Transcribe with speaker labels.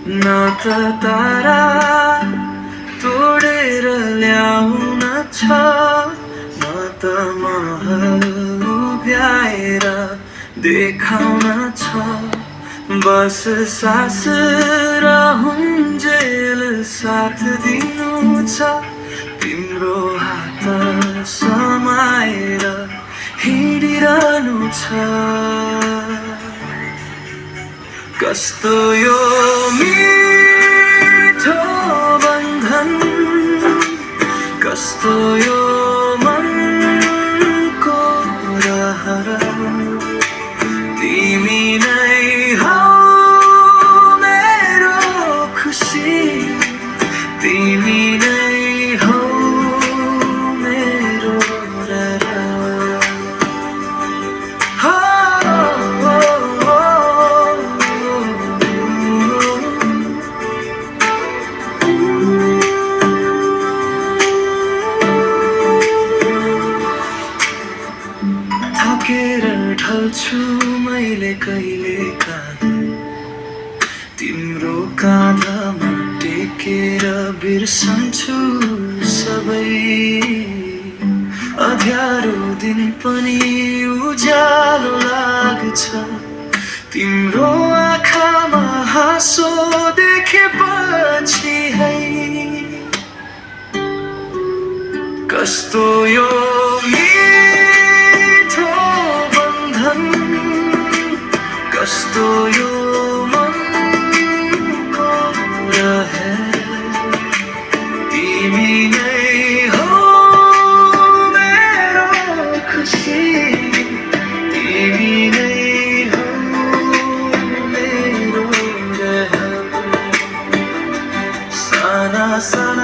Speaker 1: न त तारा तोडेर ल्याउन छ, न त महल उभ्याएर देखाउन छ। बस सास र हुन्जेल साथ दिनु छ, तिम्रो हात समाएर हिँडिरहनु छ। कस्तो यो मिठो बन्धन, कस्तो यो मनको रहर, तिमी नै हौ मेरो खुसी, तिमी नै हौ मेरो रहर। थकेर ढल्छु मैले कहिलेकाहीँ, तिम्रो काँधमा टेकेर बिर्सन्छु सबै। अँध्यारो दिन पनि उज्यालो लाग्छ, तिम्रो आँखामा हाँसो देखेपछि है। कस्तो यो मिठो बन्धन, कस्तो यो मनको रहर, तिमी नै हौ मेरो खुसी, तिमी नै हौ मेरो रहर। साना साना